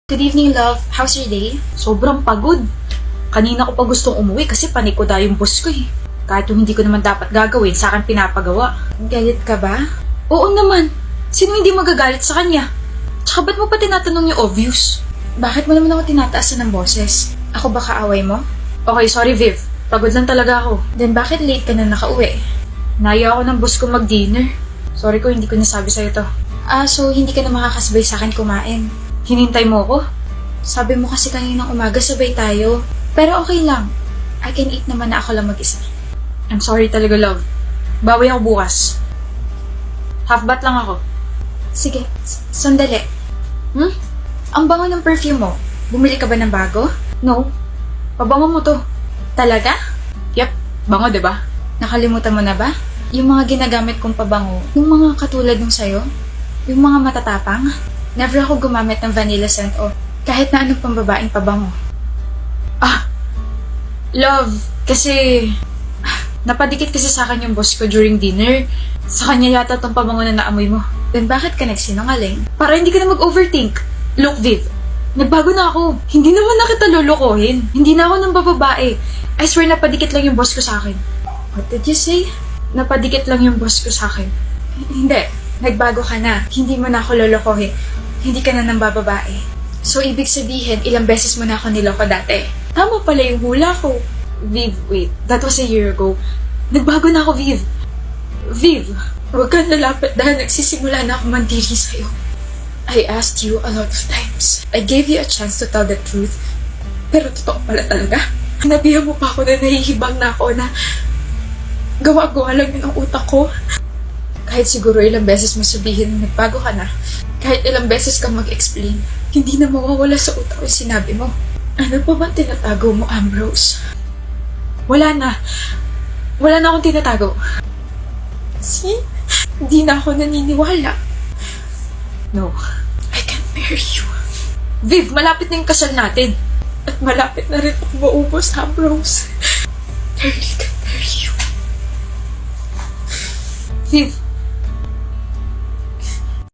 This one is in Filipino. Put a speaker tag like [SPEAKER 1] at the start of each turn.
[SPEAKER 1] Good evening, love. How's your day?
[SPEAKER 2] Sobrang pagod. Kanina ko pa gustong umuwi kasi panikoda yung boss ko eh. Kahit yung hindi ko naman dapat gagawin, sa akin pinapagawa.
[SPEAKER 1] Galit ka ba?
[SPEAKER 2] Oo naman. Sino hindi magagalit sa kanya? Tsaka ba't mo pa tinatanong yung obvious?
[SPEAKER 1] Bakit mo naman ako tinataasan ng boses? Ako ba kaaway mo?
[SPEAKER 2] Okay, sorry Viv. Pagod lang talaga ako.
[SPEAKER 1] Then bakit late ka na nakauwi?
[SPEAKER 2] Naya ako ng boss ko mag-dinner. Sorry ko, hindi ko nasabi sa'yo to.
[SPEAKER 1] So hindi ka na makakasabay sa akin kumain.
[SPEAKER 2] Hinintay mo ako?
[SPEAKER 1] Sabi mo kasi kaninang umaga sabay tayo. Pero okay lang. I can eat naman na ako lang mag-isa.
[SPEAKER 2] I'm sorry talaga, love. Bawi ako bukas. Half-bat lang ako.
[SPEAKER 1] Sige, sandali. Ang bango ng perfume mo. Bumili ka ba ng bago?
[SPEAKER 2] No. Pabango mo to.
[SPEAKER 1] Talaga?
[SPEAKER 2] Yep. Bango, diba?
[SPEAKER 1] Nakalimutan mo na ba? Yung mga ginagamit kong pabango, yung mga katulad nung sayo, yung mga matatapang, never ako gumamit ng vanilla scent o kahit na anong pambabaeng pabango.
[SPEAKER 2] Love, kasi napadikit kasi sa akin yung boss ko during dinner. Sa kanya yata tong pabango na naamoy mo.
[SPEAKER 1] Then bakit ka nagsinungaling?
[SPEAKER 2] Para hindi ka na mag-overthink. Look, Viv, nagbago na ako. Hindi naman na kita lulukohin. Hindi na ako nang bababae. I swear napadikit lang yung boss ko sa akin.
[SPEAKER 1] What did you say?
[SPEAKER 2] Napadikit lang yung boss ko sa akin.
[SPEAKER 1] Hindi. Nagbago ka na. Hindi mo na ako lolokohin. Hindi ka na nang bababae. So, ibig sabihin, ilang beses mo na ako niloko dati. Tama pala yung hula ko.
[SPEAKER 2] Viv, wait. That was a year ago. Nagbago na ako, Viv. Viv,
[SPEAKER 1] Huwag kang lalapit dahil nagsisimula na ako mandiri sa'yo. I asked you a lot of times. I gave you a chance to tell the truth. Pero totoo pala talaga. Nabihan mo pa ako na nahihibang na ako na gawa-gawa lang yun ang utak ko. Kahit siguro ilang beses mo sabihin na nagbago ka na, kahit ilang beses kang mag-explain, hindi na mawawala sa utak ko yung sinabi mo. Ano pa bang tinatago mo, Ambrose?
[SPEAKER 2] wala na. Wala na akong tinatago.
[SPEAKER 1] See? Hindi na ako naniniwala.
[SPEAKER 2] No.
[SPEAKER 1] I can't marry you.
[SPEAKER 2] Viv, malapit na yung kasal natin.
[SPEAKER 1] At malapit na rin ako maubos, Ambrose. I really can't marry you.
[SPEAKER 2] Viv,